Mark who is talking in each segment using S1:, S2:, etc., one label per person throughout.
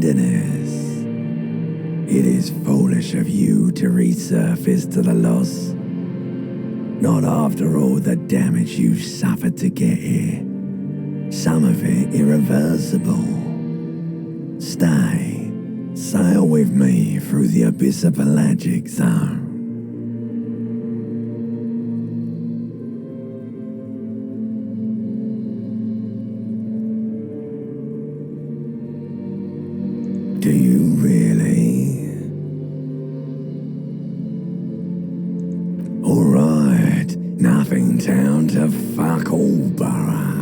S1: tenderness. It is foolish of you to resurface to the loss. Not after all the damage you suffered to get here. Some of it irreversible. Stay. Sail with me through the abyssopelagic zone. Do you really? Alright, nothing down to fuck all, Borough.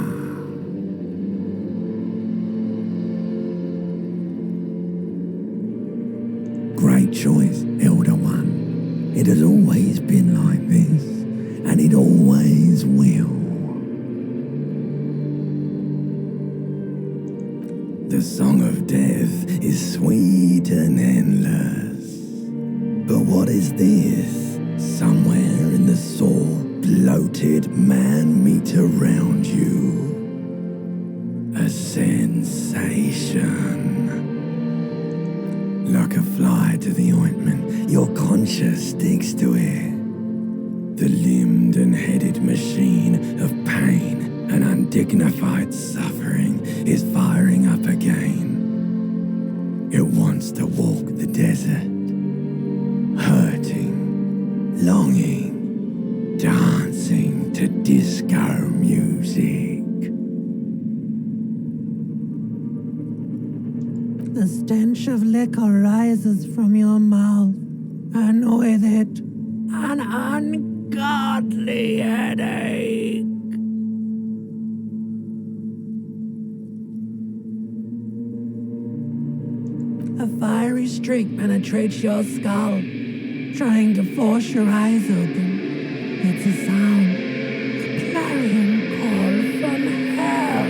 S1: Great choice, Elder One. It has always been like this, and it always will. The song of death is sweet and endless. But what is this? Somewhere in the sore, bloated man meet around you. A sensation. Like a fly to the ointment, your conscience sticks to it. The limbed and headed machine of pain and undignified suffering is firing up again. It wants to walk the desert, hurting, longing, dancing to disco music.
S2: The stench of liquor rises from your mouth, and with it, an ungodly headache. A fiery streak penetrates your skull, trying to force your eyes open. It's a sound, a clarion call from hell.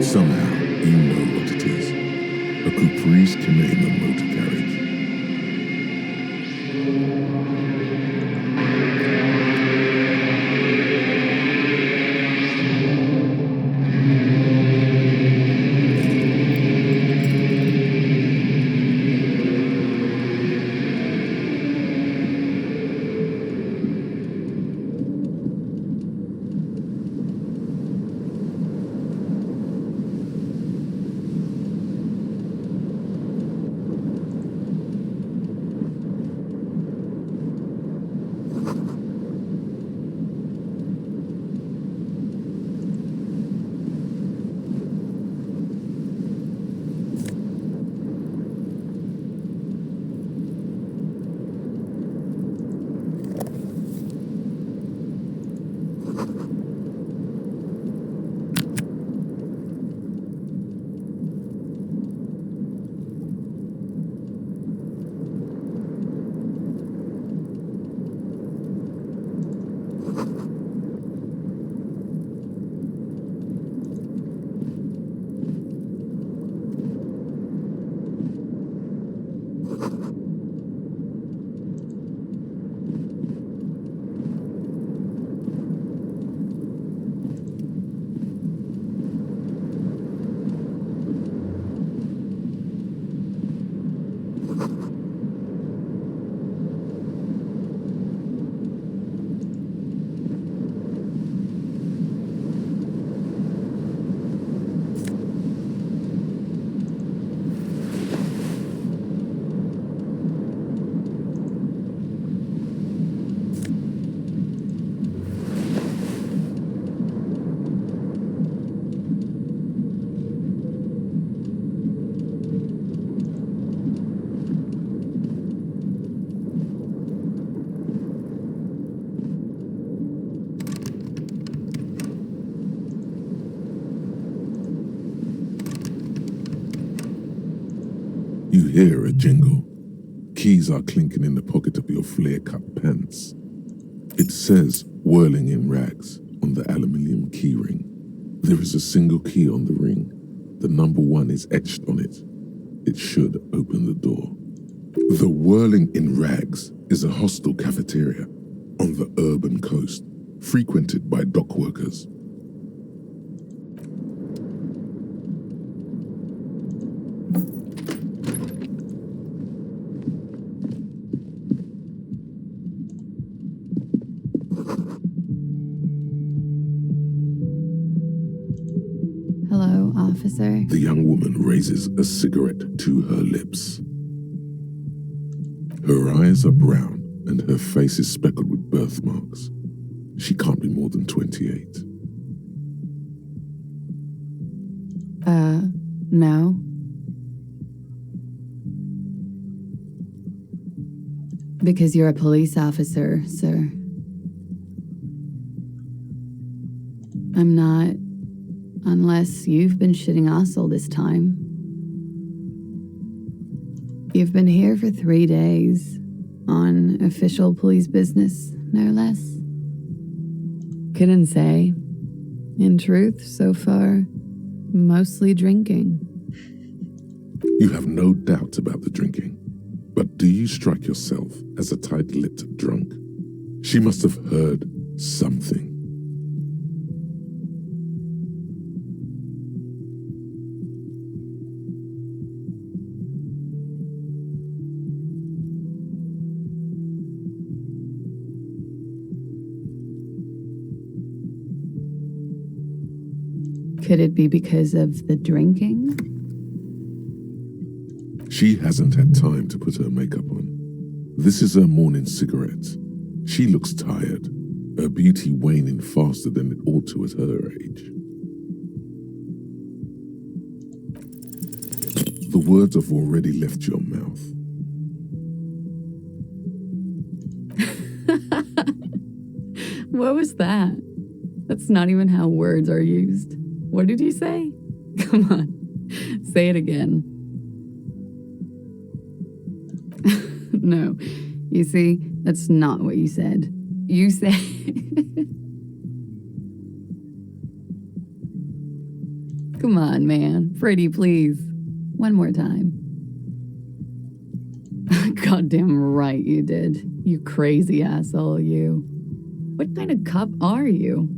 S3: Somehow, you know what it is. A caprice can name a motor carriage. You hear a jingle. Keys are clinking in the pocket of your flare-cut pants. It says, whirling in rags, on the aluminium key ring. There is a single key on the ring. The number 1 is etched on it. It should open the door. The whirling in rags is a hostel cafeteria on the urban coast, frequented by dock workers.
S4: officer.
S3: The young woman raises a cigarette to her lips. Her eyes are brown and her face is speckled with birthmarks. She can't be more than 28.
S4: No. Because you're a police officer, sir. I'm not, unless you've been shitting us all this time. You've been here for 3 days, on official police business, no less. Couldn't say. In truth, so far, mostly drinking.
S3: You have no doubt about the drinking, but do you strike yourself as a tight-lipped drunk? She must have heard something.
S4: Could it be because of the drinking?
S3: She hasn't had time to put her makeup on. This is her morning cigarette. She looks tired, her beauty waning faster than it ought to at her age. The words have already left your mouth.
S4: What was that? That's not even how words are used. What did you say? Come on, say it again. No, you see, that's not what you said. You said... Come on, man. Freddie, please. One more time. Goddamn right you did. You crazy asshole, you. What kind of cop are you?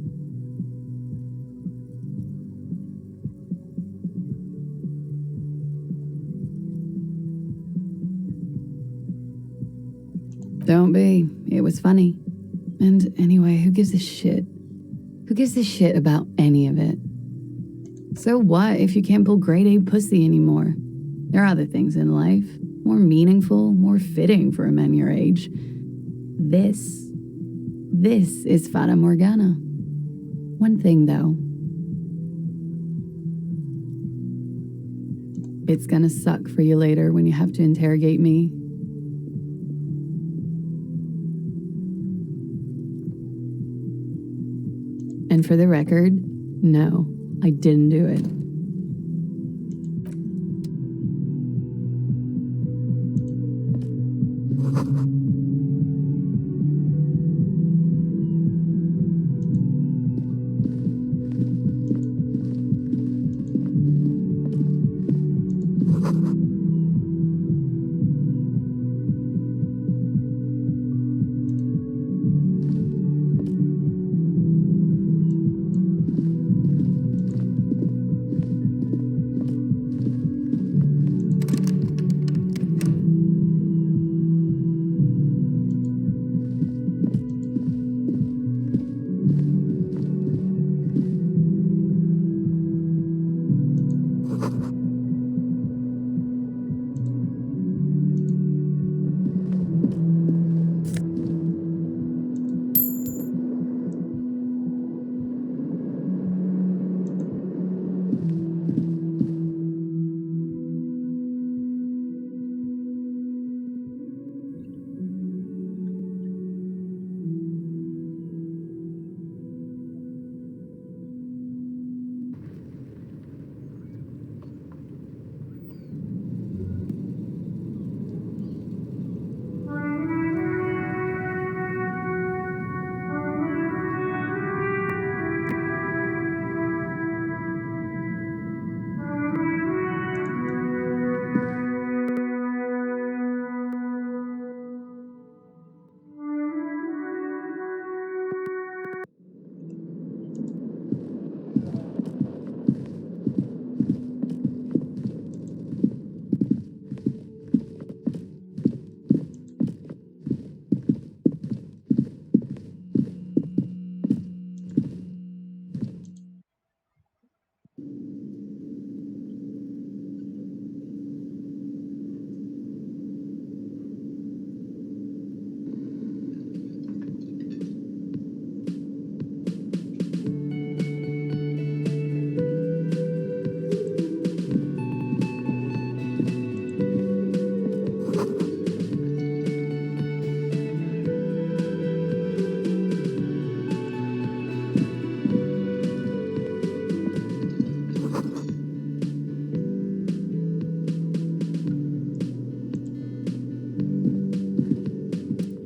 S4: Don't be. It was funny. And anyway, who gives a shit? Who gives a shit about any of it? So what if you can't pull grade A pussy anymore? There are other things in life, more meaningful, more fitting for a man your age. This is Fata Morgana. One thing, though. It's gonna suck for you later when you have to interrogate me. And for the record, no, I didn't do it.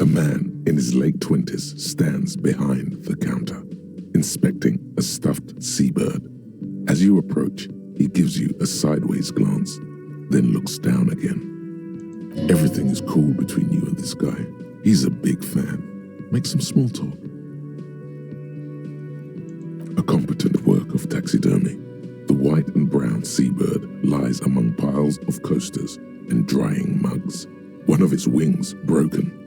S3: A man in his late 20s stands behind the counter, inspecting a stuffed seabird. As you approach, he gives you a sideways glance, then looks down again. Everything is cool between you and this guy. He's a big fan. Make some small talk. A competent work of taxidermy. The white and brown seabird lies among piles of coasters and drying mugs. One of its wings broken.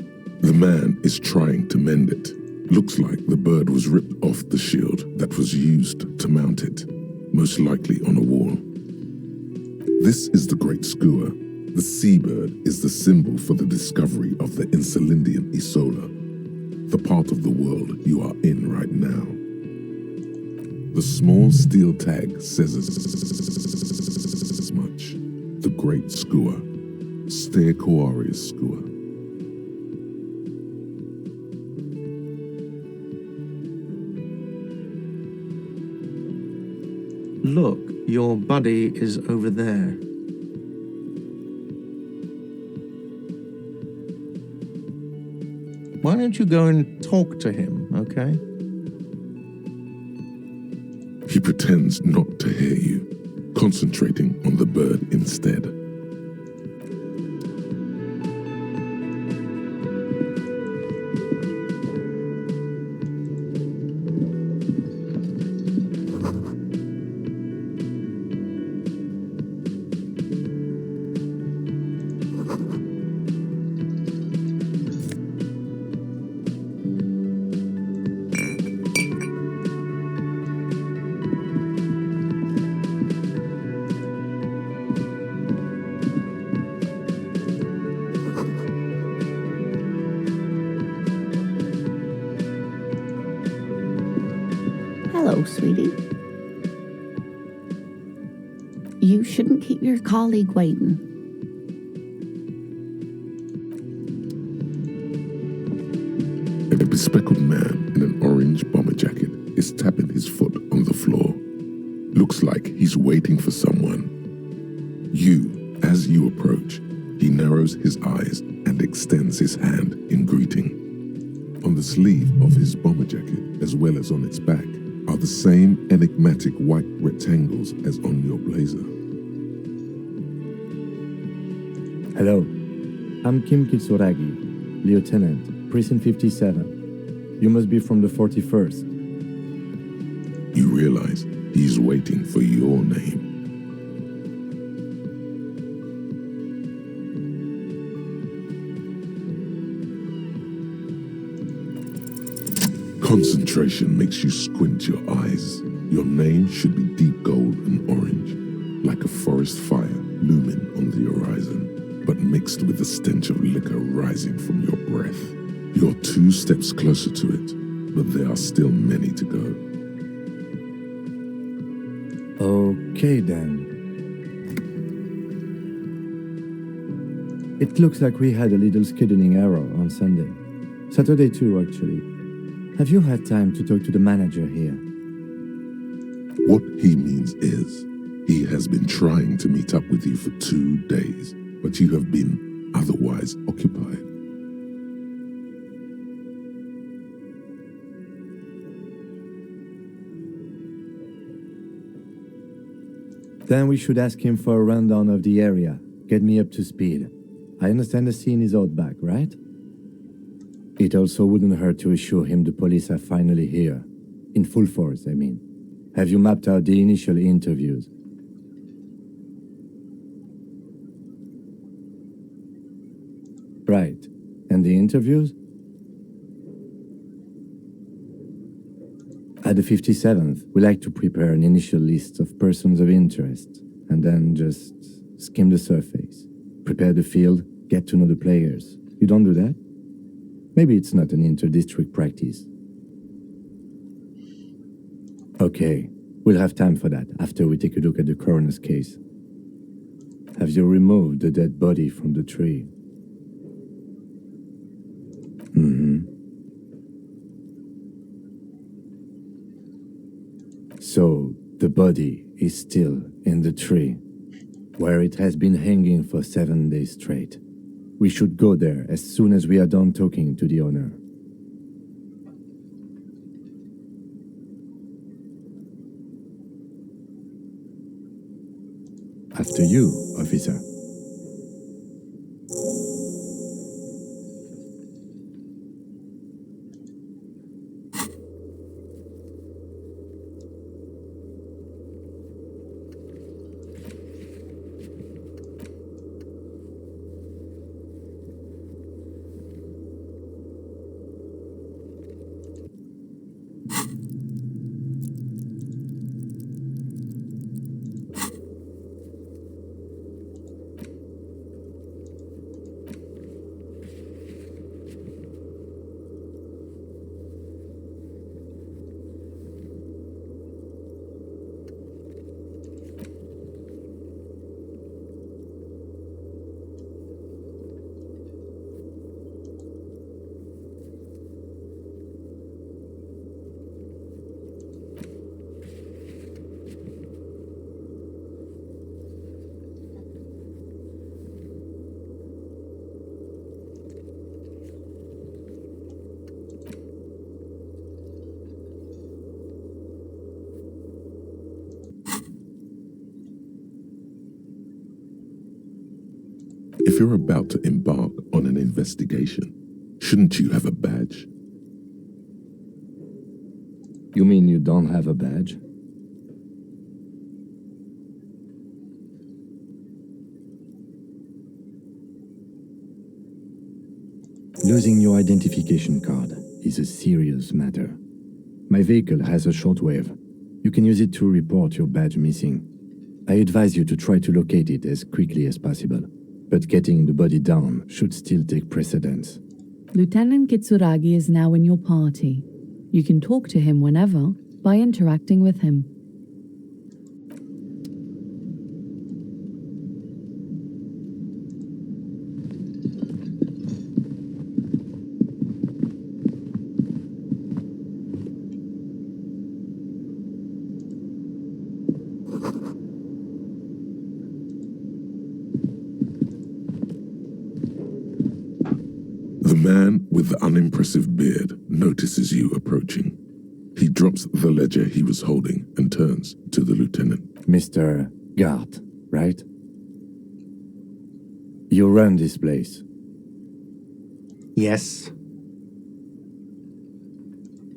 S3: The man is trying to mend it. Looks like the bird was ripped off the shield that was used to mount it, most likely on a wall. This is the Great Skua. The seabird is the symbol for the discovery of the Insulindian Isola, the part of the world you are in right now. The small steel tag says as much. The Great Skua, Stegoarius Skua.
S5: Look, your buddy is over there. Why don't you go and talk to him, okay?
S3: He pretends not to hear you, concentrating on the bird instead.
S6: Hello, sweetie. You shouldn't keep your colleague waiting.
S3: A bespectacled man in an orange bomber jacket is tapping his foot on the floor. Looks like he's waiting for someone. As you approach, he narrows his eyes and extends his hand in greeting. On the sleeve of his bomber jacket, as well as on its back, are the same enigmatic white rectangles as on your blazer.
S7: Hello, I'm Kim Kitsuragi, Lieutenant, Precinct 57. You must be from the 41st.
S3: You realize he's waiting for your name. Concentration makes you squint your eyes. Your name should be deep gold and orange, like a forest fire looming on the horizon, but mixed with the stench of liquor rising from your breath. You're 2 steps closer to it, but there are still many to go.
S7: Okay then. It looks like we had a little scheduling error on Sunday. Saturday too, actually. Have you had time to talk to the manager here?
S3: What he means is, he has been trying to meet up with you for 2 days, but you have been otherwise occupied.
S7: Then we should ask him for a rundown of the area. Get me up to speed. I understand the scene is out back, right? It also wouldn't hurt to assure him the police are finally here. In full force, I mean. Have you mapped out the initial interviews? Right. And the interviews? At the 57th, we like to prepare an initial list of persons of interest, and then just skim the surface. Prepare the field, get to know the players. You don't do that? Maybe it's not an inter-district practice. Okay, we'll have time for that after we take a look at the coroner's case. Have you removed the dead body from the tree? So, the body is still in the tree, where it has been hanging for 7 days straight. We should go there as soon as we are done talking to the owner. After you, officer.
S3: If you're about to embark on an investigation, shouldn't you have a badge?
S7: You mean you don't have a badge? Losing your identification card is a serious matter. My vehicle has a shortwave. You can use it to report your badge missing. I advise you to try to locate it as quickly as possible, but getting the body down should still take precedence.
S4: Lieutenant Kitsuragi is now in your party. You can talk to him whenever by interacting with him.
S3: The man with the unimpressive beard notices you approaching. He drops the ledger he was holding and turns to the lieutenant.
S7: Mr. Gart, right? You run this place.
S5: Yes.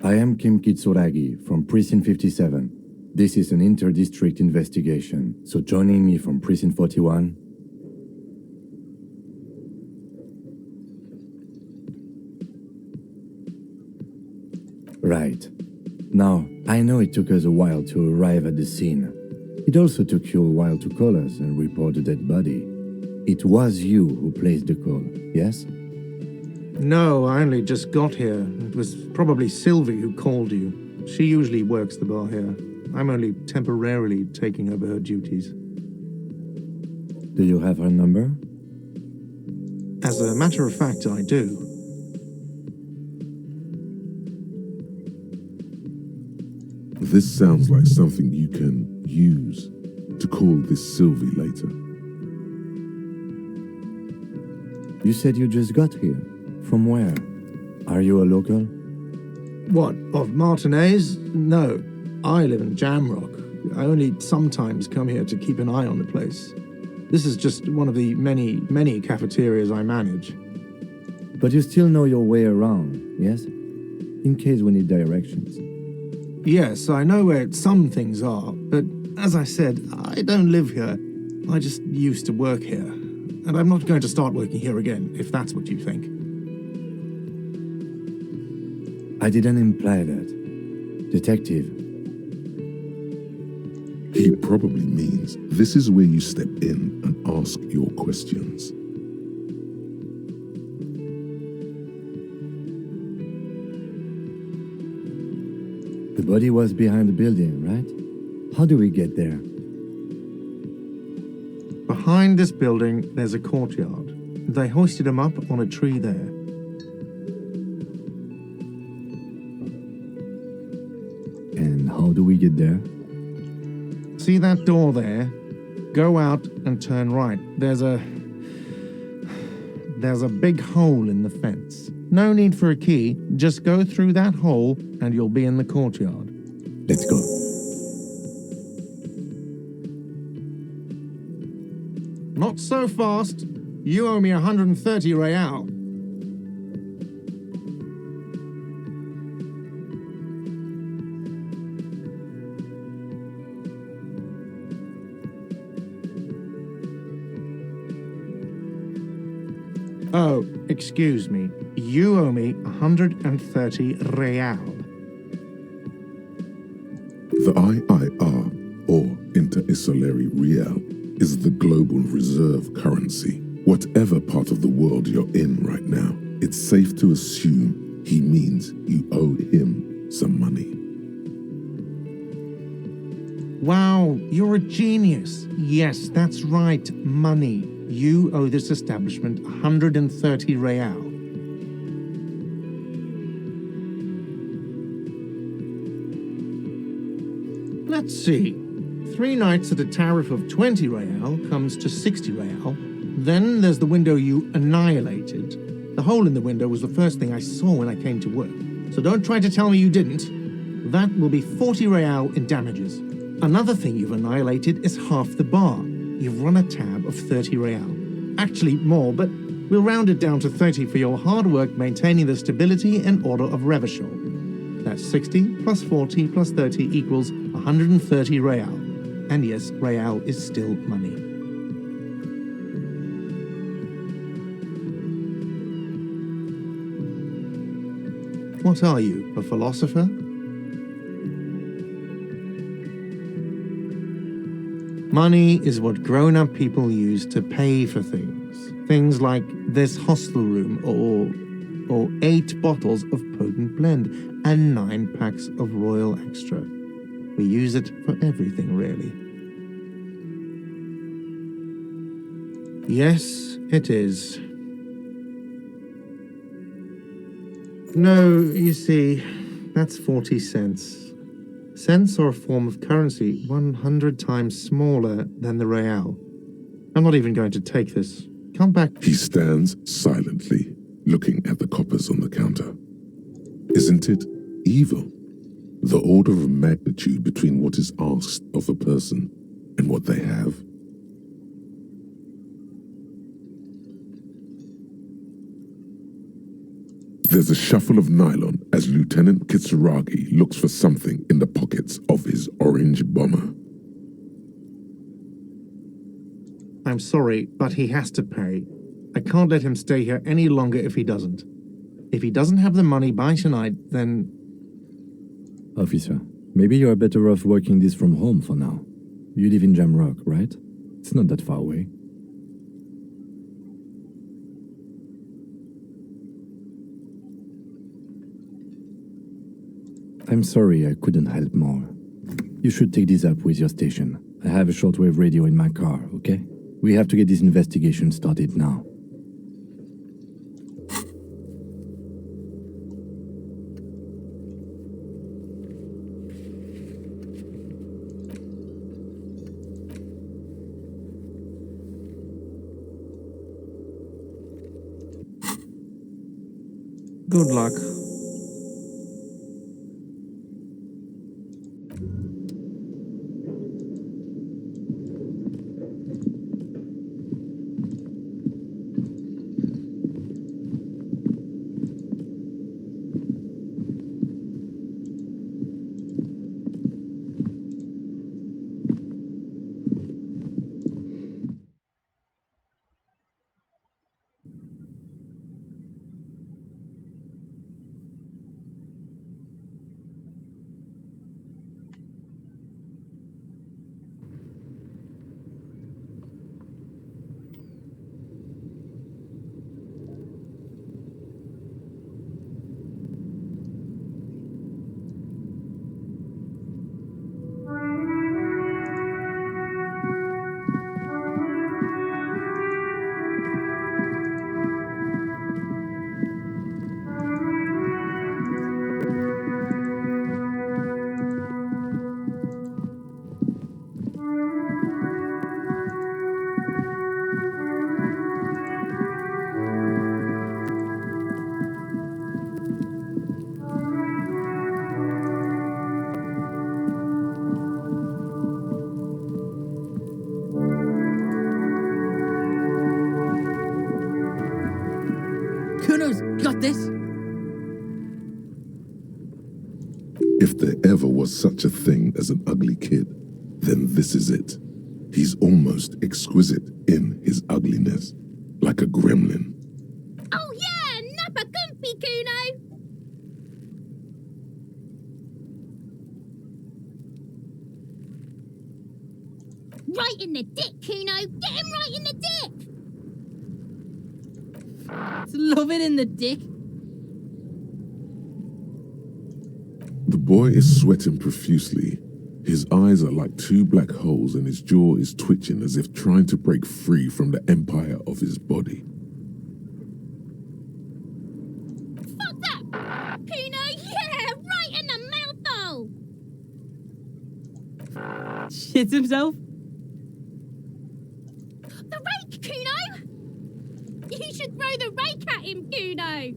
S7: I am Kim Kitsuragi from Precinct 57. This is an inter-district investigation, so joining me from Precinct 41. Right. Now, I know it took us a while to arrive at the scene. It also took you a while to call us and report the dead body. It was you who placed the call, yes?
S5: No, I only just got here. It was probably Sylvie who called you. She usually works the bar here. I'm only temporarily taking over her duties.
S7: Do you have her number?
S5: As a matter of fact, I do.
S3: This sounds like something you can use to call this Sylvie later.
S7: You said you just got here. From where? Are you a local?
S5: What, of Martinez? No, I live in Jamrock. I only sometimes come here to keep an eye on the place. This is just one of the many cafeterias I manage.
S7: But you still know your way around, yes? In case we need directions.
S5: Yes, I know where some things are, but as I said, I don't live here. I just used to work here. And I'm not going to start working here again, if that's what you think.
S7: I didn't imply that. Detective.
S3: He probably means this is where you step in and ask your questions.
S7: The body was behind the building, right? How do we get there?
S5: Behind this building, there's a courtyard. They hoisted him up on a tree there.
S7: And how do we get there?
S5: See that door there? Go out and turn right. There's a there's a big hole in the fence. No need for a key, just go through that hole and you'll be in the courtyard.
S7: Let's go.
S5: Not so fast. You owe me 130 real. Oh, excuse me. You owe me 130 real.
S3: The IIR, or Inter-Isolary Real, is the global reserve currency. Whatever part of the world you're in right now, it's safe to assume he means you owe him some money.
S5: Wow, you're a genius. Yes, that's right, money. You owe this establishment 130 real. Let's see. 3 nights at a tariff of 20 real comes to 60 real. Then there's the window you annihilated. The hole in the window was the first thing I saw when I came to work. So don't try to tell me you didn't. That will be 40 real in damages. Another thing you've annihilated is half the bar. You've run a tab of 30 real. Actually more, but we'll round it down to 30 for your hard work maintaining the stability and order of Revachol. That's 60 plus 40 plus 30 equals 130 real. And yes, real is still money. What are you, a philosopher? Money is what grown-up people use to pay for things. Things like this hostel room or 8 bottles of potent blend and 9 packs of Royal Extra. We use it for everything, really. Yes, it is. No, you see, that's 40 cents. Cents are a form of currency 100 times smaller than the real. I'm not even going to take this. Come back.
S3: He stands silently, looking at the coppers on the counter. Isn't it evil? The order of magnitude between what is asked of a person and what they have. There's a shuffle of nylon as Lieutenant Kitsuragi looks for something in the pockets of his orange bomber.
S5: I'm sorry, but he has to pay. I can't let him stay here any longer if he doesn't. If he doesn't have the money by tonight, then...
S7: Officer, maybe you're better off working this from home for now. You live in Jamrock, right? It's not that far away. I'm sorry I couldn't help more. You should take this up with your station. I have a shortwave radio in my car, okay? We have to get this investigation started now.
S5: Good luck.
S8: Kuno's got this.
S3: If there ever was such a thing as an ugly kid, then this is it. He's almost exquisite in his ugliness, like a gremlin.
S9: Oh yeah, nappa gumpy, Kuno! Right in the dick, Kuno! Get him right in the dick!
S8: It's love it in the dick.
S3: The boy is sweating profusely. His eyes are like two black holes and his jaw is twitching as if trying to break free from the empire of his body.
S9: Fuck that! Kuno, yeah! Right in the mouth hole!
S8: Shits himself.
S9: The rake, Kuno! You should throw the rake at him, Kuno!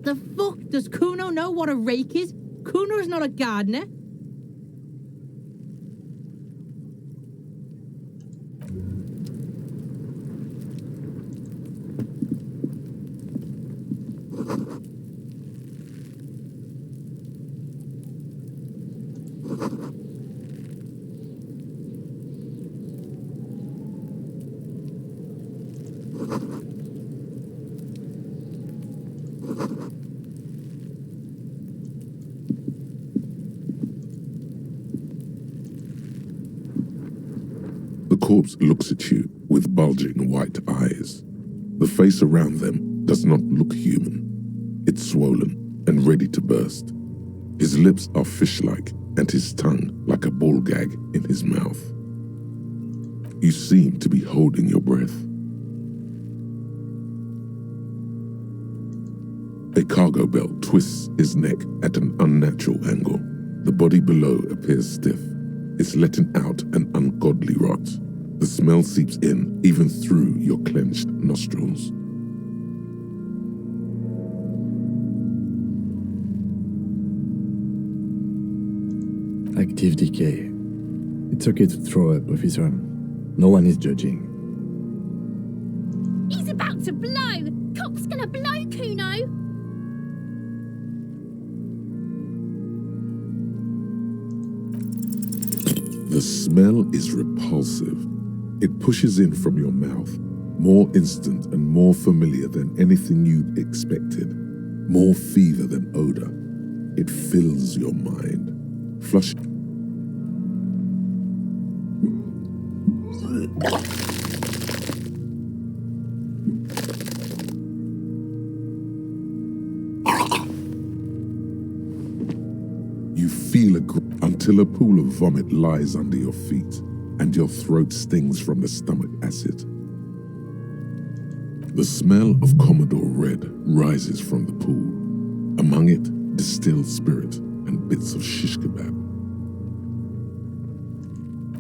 S8: The fuck? Does Kuno know what a rake is? Kuno's not a gardener.
S3: The corpse looks at you with bulging white eyes. The face around them does not look human. It's swollen and ready to burst. His lips are fish-like and his tongue like a ball gag in his mouth. You seem to be holding your breath. A cargo belt twists his neck at an unnatural angle. The body below appears stiff. It's letting out an ungodly rot. The smell seeps in even through your clenched nostrils.
S7: Active decay. It's okay to throw up, officer. No one is judging.
S9: He's about to blow! Cock's gonna blow, Kuno!
S3: The smell is repulsive. It pushes in from your mouth, more instant and more familiar than anything you'd expected, more fever than odor. It fills your mind. Flush. You feel until a pool of vomit lies under your feet and your throat stings from the stomach acid. The smell of Commodore Red rises from the pool. Among it, distilled spirit and bits of shish kebab.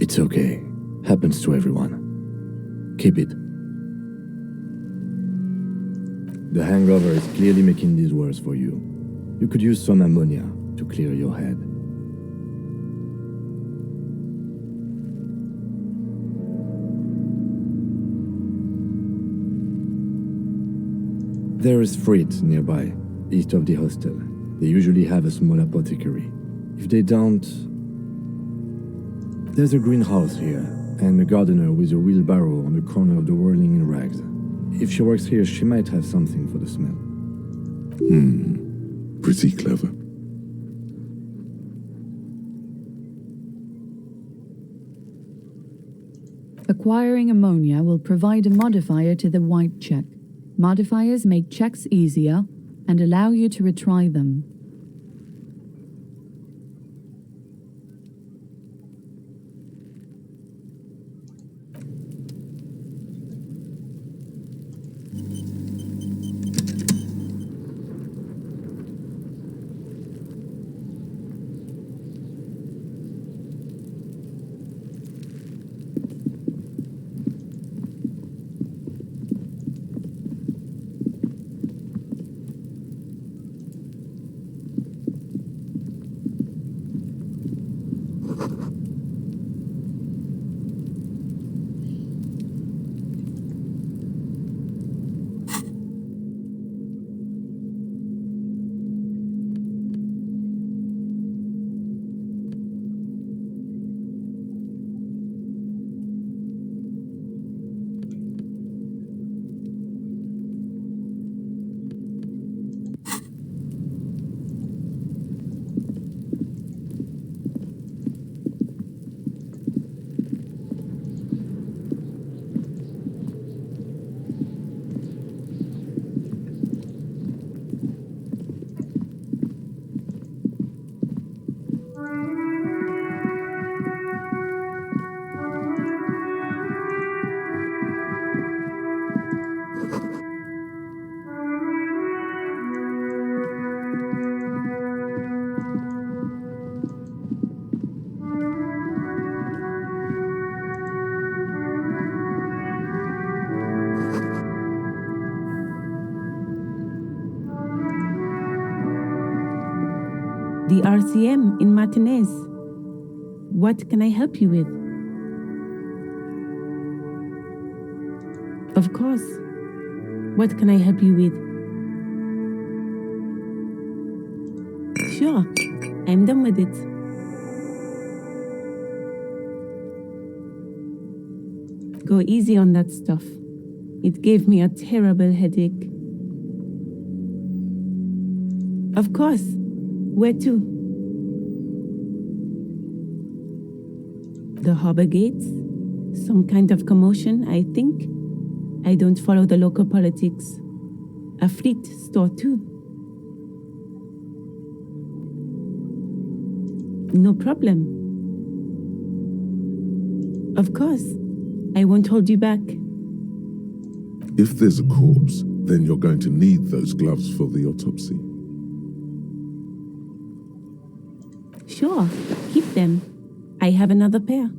S7: It's okay. Happens to everyone. Keep it. The hangover is clearly making this worse for you. You could use some ammonia to clear your head. There is Fritz nearby, east of the hostel. They usually have a small apothecary. If they don't... There's a greenhouse here, and a gardener with a wheelbarrow on the corner of the whirling in rags. If she works here, she might have something for the smell.
S3: Pretty clever.
S4: Acquiring ammonia will provide a modifier to the white check. Modifiers make checks easier and allow you to retry them.
S10: The RCM in Martinez. What can I help you with? Of course. What can I help you with? Sure, I'm done with it. Go easy on that stuff. It gave me a terrible headache. Of course. Where to? The harbor gates? Some kind of commotion, I think. I don't follow the local politics. A fleet store too. No problem. Of course. I won't hold you back.
S3: If there's a corpse, then you're going to need those gloves for the autopsy.
S10: Sure, keep them. I have another pair.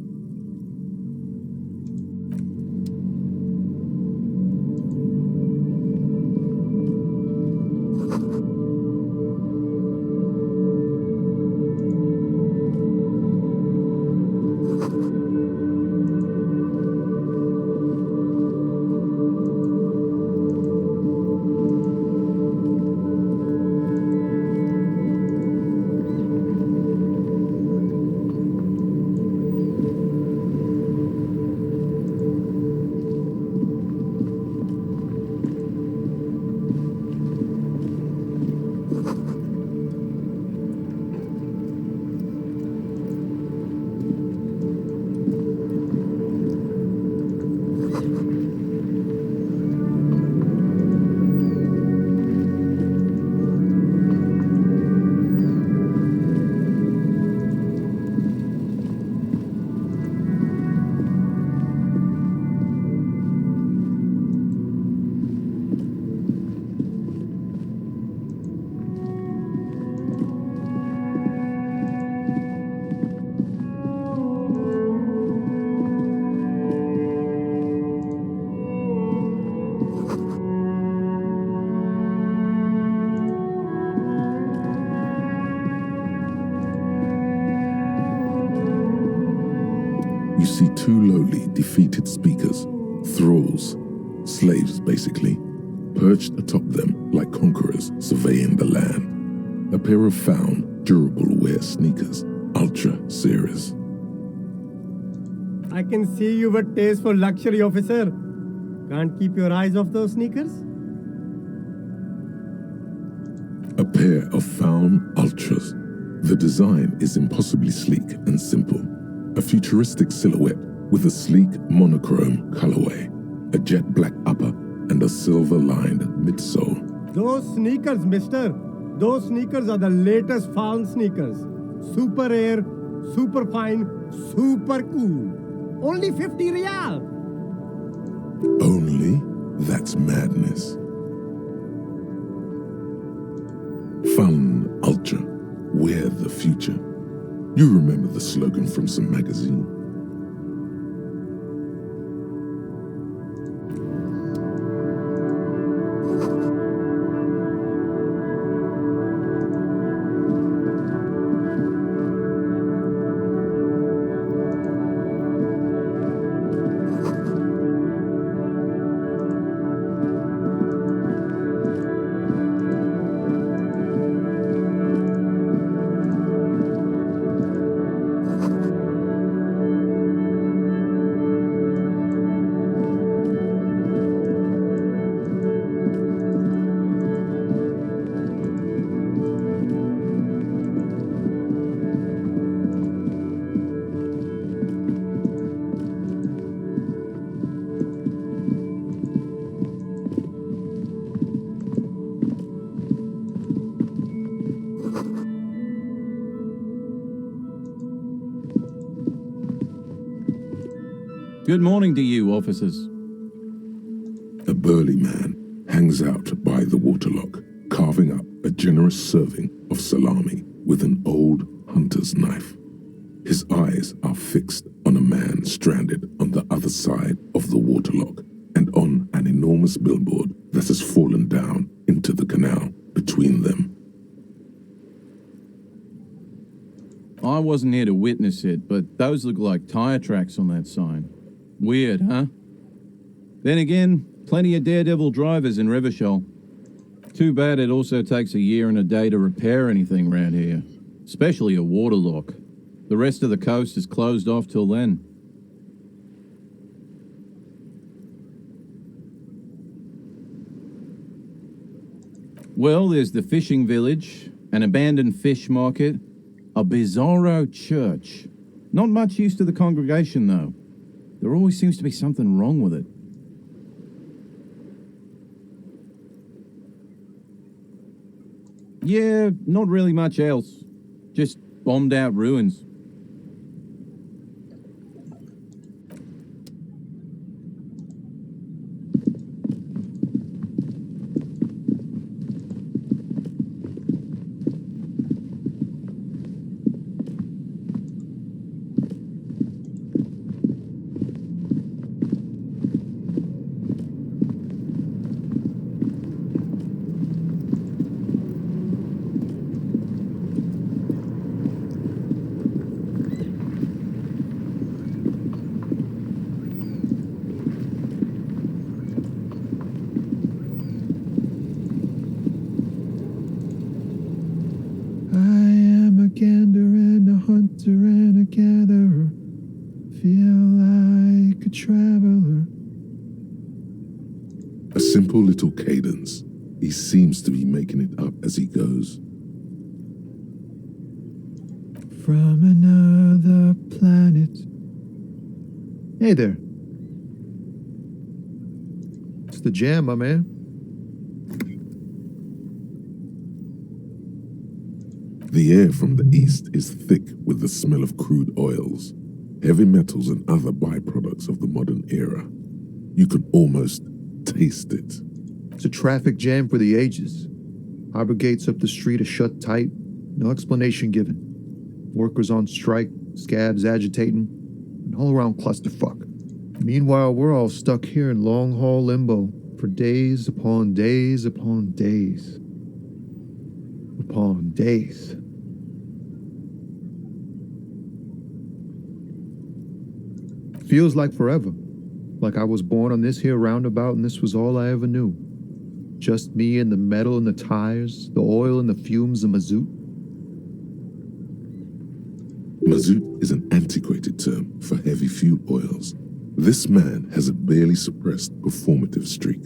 S3: You see two lowly, defeated speakers, thralls, slaves basically, perched atop them like conquerors surveying the land. A pair of found, durable wear sneakers, Ultra Series.
S11: I can see you've a taste for luxury, officer. Can't keep your eyes off those sneakers?
S3: A pair of found Ultras. The design is impossibly sleek and simple. A futuristic silhouette with a sleek monochrome colorway, a jet black upper, and a silver-lined midsole.
S11: Those sneakers, mister. Those sneakers are the latest found sneakers. Super air, super fine, super cool. Only 50 real.
S3: Only? That's madness. Fun Ultra. Wear the future. You remember the slogan from some magazine.
S12: Good morning to you, officers.
S3: A burly man hangs out by the waterlock, carving up a generous serving of salami with an old hunter's knife. His eyes are fixed on a man stranded on the other side of the waterlock and on an enormous billboard that has fallen down into the canal between them.
S12: I wasn't here to witness it, but those look like tire tracks on that sign. Weird, huh? Then again, plenty of daredevil drivers in Revachol. Too bad it also takes a year and a day to repair anything around here, especially a waterlock. The rest of the coast is closed off till then. Well, there's the fishing village, an abandoned fish market, a bizarro church. Not much use to the congregation, though. There always seems to be something wrong with it. Yeah, not really much else. Just bombed out ruins.
S3: A simple little cadence. He seems to be making it up as he goes.
S13: From another planet. Hey there. It's the jam, my man.
S3: The air from the east is thick with the smell of crude oils, heavy metals and other byproducts of the modern era. You can almost taste it.
S13: It's a traffic jam for the ages. Harbor gates up the street are shut tight, no explanation given. Workers on strike, scabs agitating, an all-around clusterfuck. Meanwhile, we're all stuck here in long-haul limbo for days upon days upon days. Upon days. Feels like forever. Like I was born on this here roundabout and this was all I ever knew. Just me and the metal and the tires, the oil and the fumes of mazout.
S3: Mazout is an antiquated term for heavy fuel oils. This man has a barely suppressed performative streak,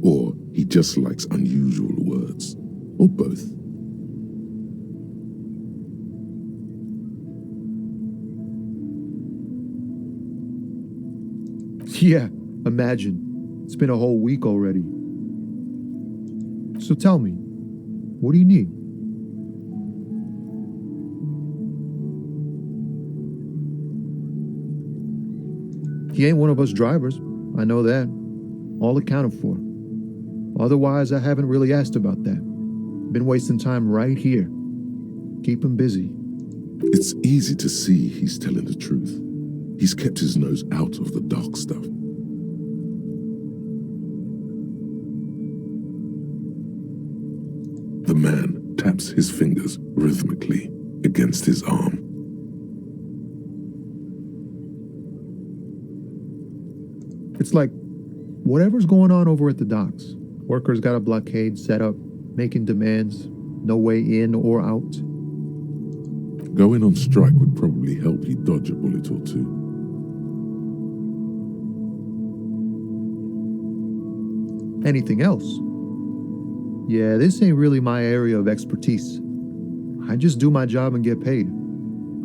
S3: or he just likes unusual words, or both.
S13: Yeah, imagine. It's been a whole week already. So tell me, what do you need? He ain't one of us drivers. I know that. All accounted for. Otherwise, I haven't really asked about that. Been wasting time right here. Keep him busy.
S3: It's easy to see he's telling the truth. He's kept his nose out of the dark stuff. The man taps his fingers rhythmically against his arm.
S13: It's like whatever's going on over at the docks. Workers got a blockade set up, making demands, no way in or out.
S3: Going on strike would probably help you dodge a bullet or two.
S13: Anything else? Yeah, this ain't really my area of expertise. I just do my job and get paid.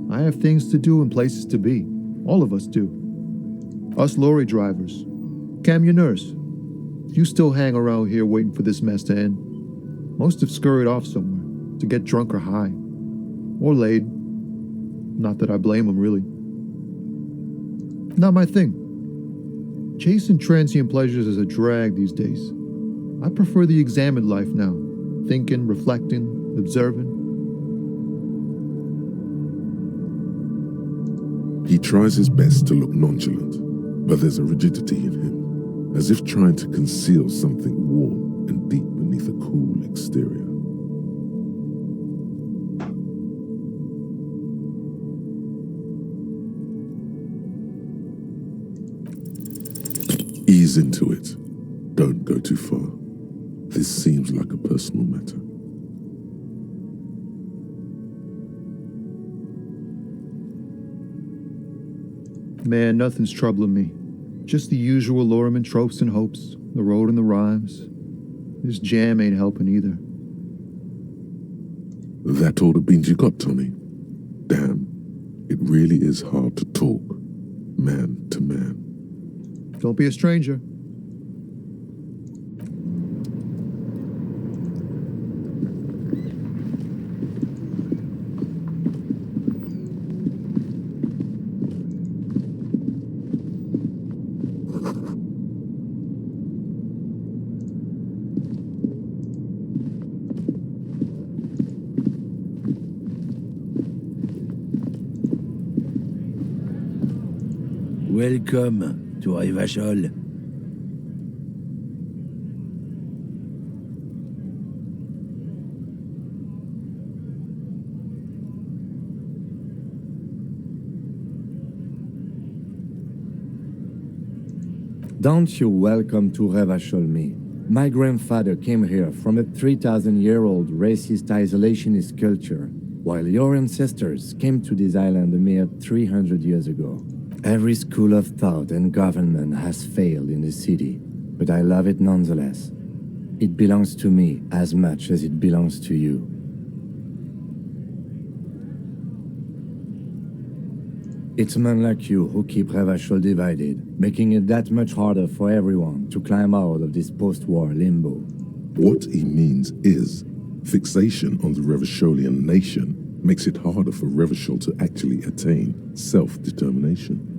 S13: I have things to do and places to be. All of us do. Us lorry drivers. Cam, your nurse. You still hang around here waiting for this mess to end. Most have scurried off somewhere to get drunk or high. Or laid. Not that I blame them, really. Not my thing. Chasing transient pleasures is a drag these days. I prefer the examined life now. Thinking, reflecting, observing.
S3: He tries his best to look nonchalant, but there's a rigidity in him, as if trying to conceal something warm and deep beneath a cool exterior. Ease into it. Don't go too far. This seems like a personal matter.
S13: Man, nothing's troubling me. Just the usual Lorman tropes and hopes, the road and the rhymes. This jam ain't helping either.
S3: That all the beans you got, Tommy? Damn, it really is hard to talk, man to man.
S13: Don't be a stranger.
S1: Welcome to Revachol.
S7: Don't you welcome to Revachol me. My grandfather came here from a 3,000-year-old racist isolationist culture, while your ancestors came to this island a mere 300 years ago. Every school of thought and government has failed in the city, but I love it nonetheless. It belongs to me as much as it belongs to you. It's men like you who keep Revachol divided, making it that much harder for everyone to climb out of this post-war limbo.
S3: What he means is, fixation on the Revacholian nation makes it harder for Revachol to actually attain self-determination.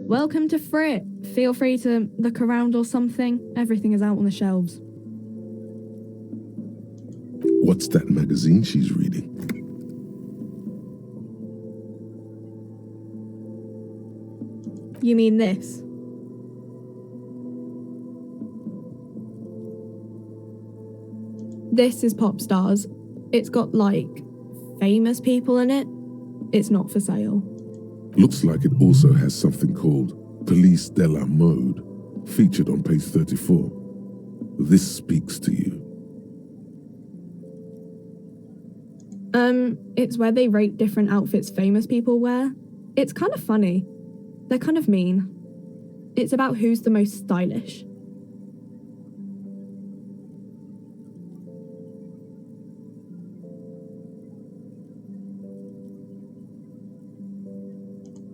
S14: Welcome to Frit. Feel free to look around or something. Everything is out on the shelves.
S3: What's that magazine she's reading?
S14: You mean this? This is Pop Stars. It's got, like, famous people in it. It's not for sale.
S3: Looks like it also has something called Police de la Mode, featured on page 34. This speaks to you.
S14: It's where they rate different outfits famous people wear. It's kind of funny. They're kind of mean. It's about who's the most stylish.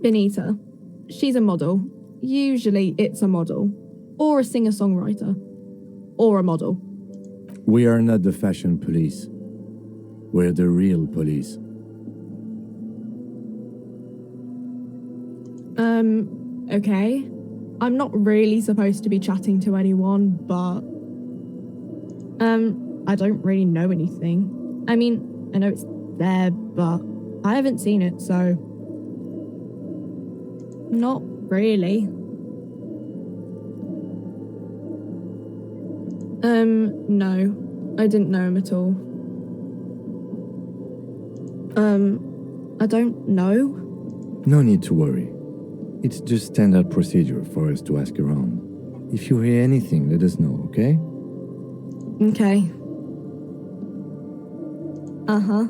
S14: Benita. She's a model. Usually it's a model. Or a singer-songwriter. Or a model.
S7: We are not the fashion police. We're the real police.
S14: Okay. I'm not really supposed to be chatting to anyone, but... I don't really know anything. I mean, I know it's there, but I haven't seen it, so... Not really. No. I didn't know him at all. I don't know.
S7: No need to worry. It's just standard procedure for us to ask around. If you hear anything, let us know, okay?
S14: Okay. Uh-huh.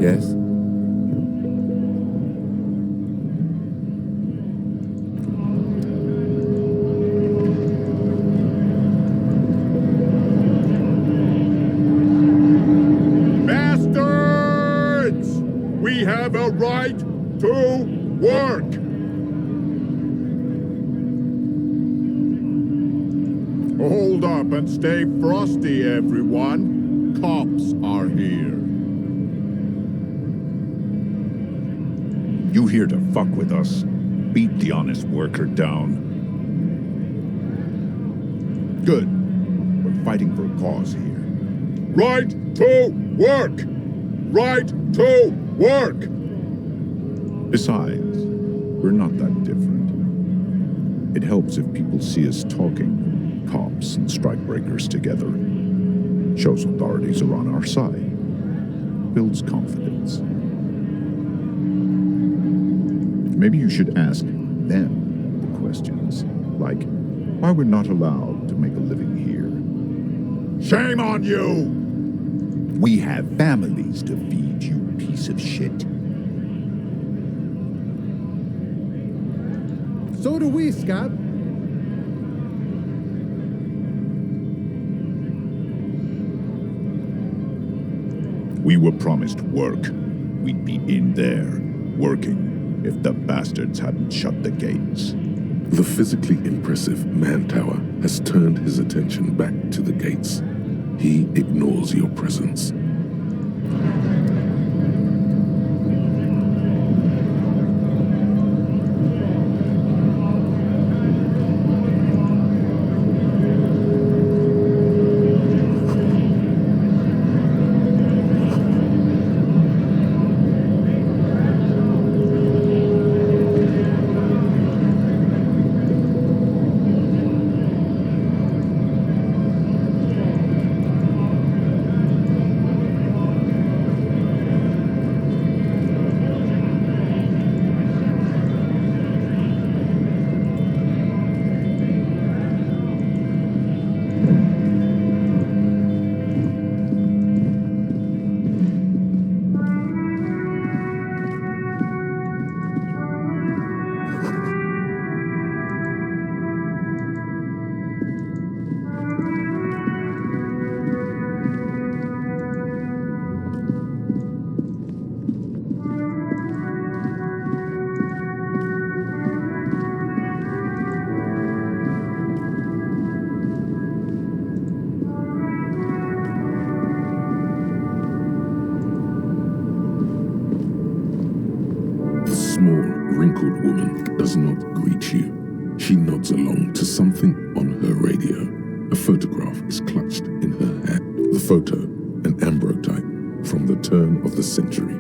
S7: Yes?
S15: Bastards! We have a right to work! Hold up and stay frosty, everyone. Cops are here.
S16: You here to fuck with us? Beat the honest worker down. Good. We're fighting for a cause here.
S15: Right to work! Right to work!
S16: Besides, we're not that different. It helps if people see us talking, cops and strikebreakers together. Shows authorities are on our side. Builds confidence. Maybe you should ask them the questions, like why we're not allowed to make a living here.
S15: Shame on you!
S16: We have families to feed, you piece of shit.
S11: So do we, Scab.
S16: We were promised work. We'd be in there, working, if the bastards hadn't shut the gates.
S3: The physically impressive man tower has turned his attention back to the gates. He ignores your presence. The small, wrinkled woman does not greet you. She nods along to something on her radio. A photograph is clutched in her hand. The photo, an ambrotype from the turn of the century,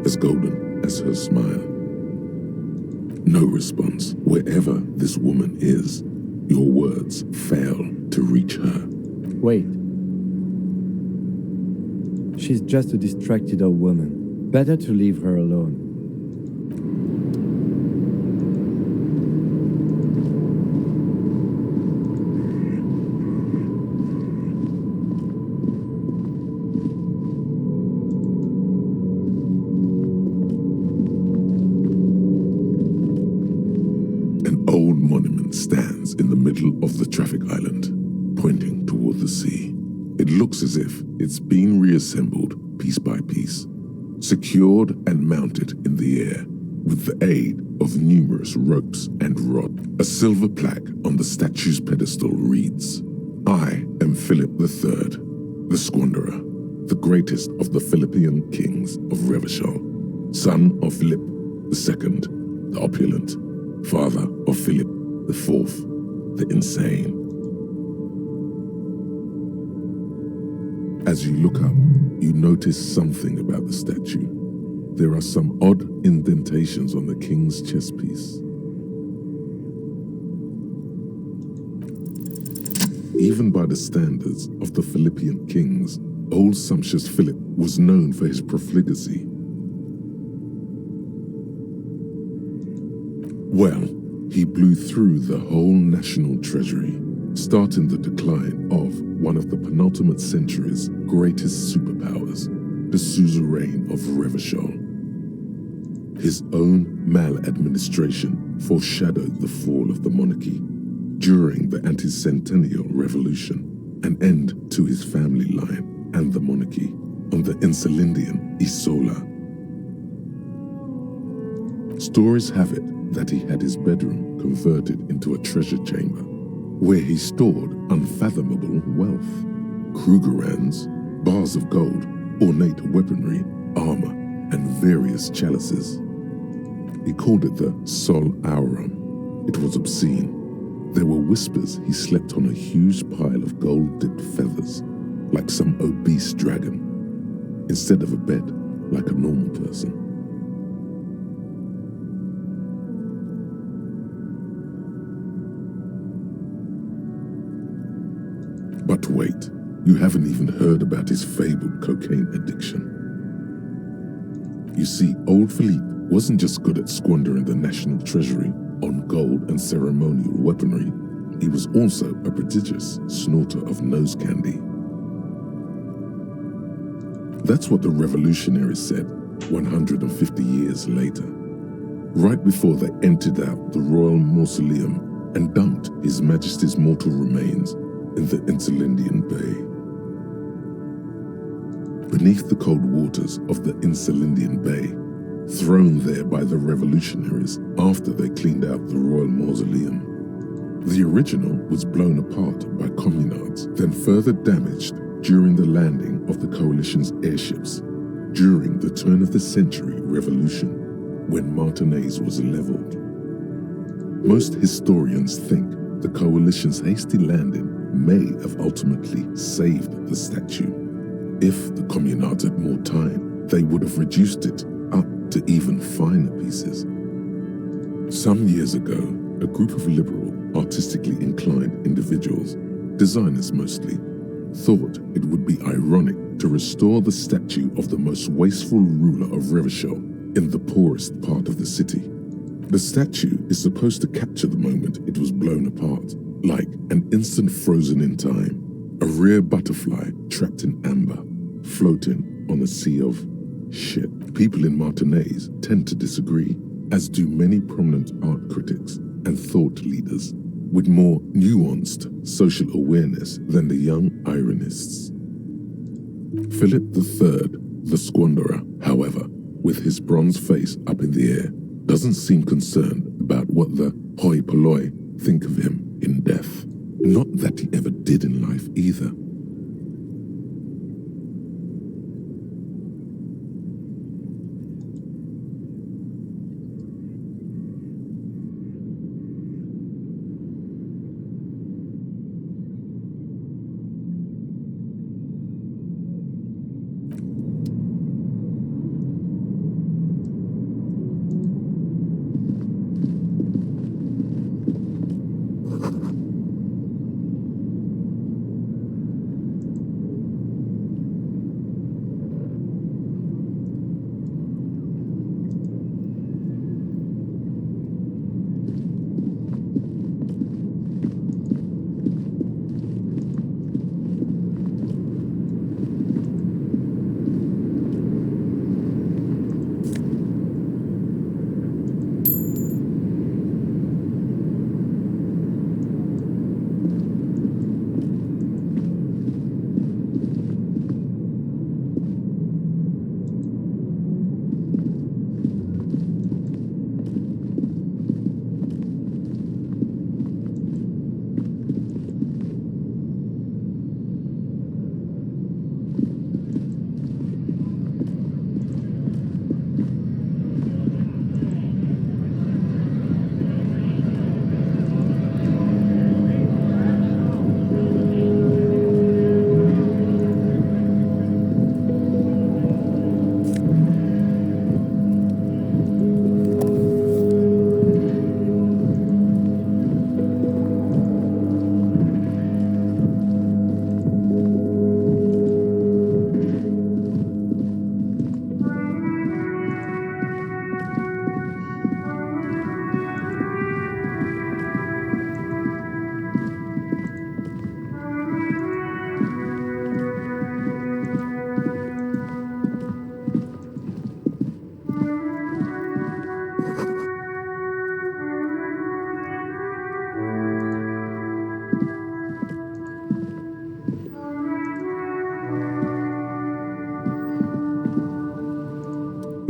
S3: as golden as her smile. No response. Wherever this woman is, your words fail to reach her.
S7: Wait. She's just a distracted old woman. Better to leave her alone.
S3: Stands in the middle of the traffic island, pointing toward the sea. It looks as if it's been reassembled piece by piece, secured and mounted in the air. with the aid of numerous ropes and rods. A silver plaque on the statue's pedestal reads, "I am Philip III, the Squanderer, the greatest of the Philippian kings of Revachol, son of Philip II, the opulent, father of Philip IV, the insane." As you look up, you notice something about the statue. There are some odd indentations on the king's chest piece. Even by the standards of the Philippian kings, old sumptuous Philip was known for his profligacy. Well, he blew through the whole national treasury, starting the decline of one of the penultimate century's greatest superpowers, the suzerain of Revachol. His own maladministration foreshadowed the fall of the monarchy during the anti-centennial revolution, an end to his family line and the monarchy on the Insulindian Isola. Stories have it that he had his bedroom converted into a treasure chamber, where he stored unfathomable wealth, Krugerrands, bars of gold, ornate weaponry, armor, and various chalices. He called it the Sol Aurum. It was obscene. There were whispers he slept on a huge pile of gold-dipped feathers, like some obese dragon, instead of a bed, like a normal person. But wait, you haven't even heard about his fabled cocaine addiction. You see, old Philippe wasn't just good at squandering the national treasury on gold and ceremonial weaponry, he was also a prodigious snorter of nose candy. That's what the revolutionaries said 150 years later, right before they emptied out the royal mausoleum and dumped His Majesty's mortal remains in the Insulindian Bay. Beneath the cold waters of the Insulindian Bay, thrown there by the revolutionaries after they cleaned out the royal mausoleum. The original was blown apart by communards, then further damaged during the landing of the coalition's airships during the turn of the century revolution, when Martinez was leveled. Most historians think the coalition's hasty landing may have ultimately saved the statue. If the communards had more time, they would have reduced it up to even finer pieces. Some years ago, a group of liberal, artistically inclined individuals, designers mostly, thought it would be ironic to restore the statue of the most wasteful ruler of Revachol in the poorest part of the city. The statue is supposed to capture the moment it was blown apart, like an instant frozen in time, a rare butterfly trapped in amber, floating on a sea of shit. People in Martinez tend to disagree, as do many prominent art critics and thought leaders with more nuanced social awareness than the young ironists. Philip III, the Squanderer, however, with his bronze face up in the air, doesn't seem concerned about what the hoi polloi think of him in death. Not that he ever did in life either.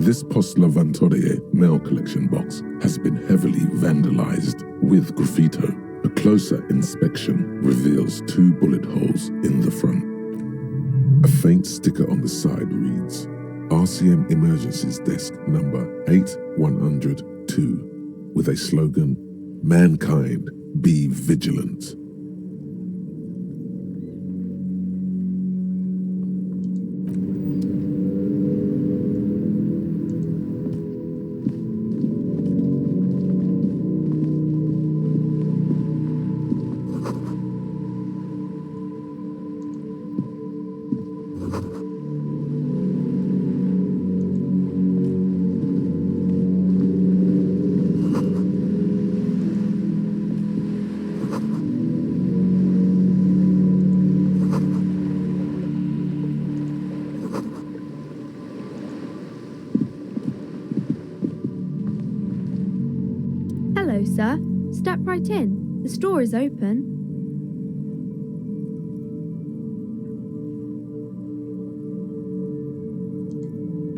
S3: This Post Lavantorie mail collection box has been heavily vandalized with graffito. A closer inspection reveals 2 bullet holes in the front. A faint sticker on the side reads, RCM Emergencies Desk number 8102, with a slogan, Mankind, be vigilant.
S17: Hello, sir. Step right in. The store is open.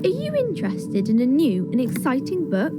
S17: Are you interested in a new and exciting book?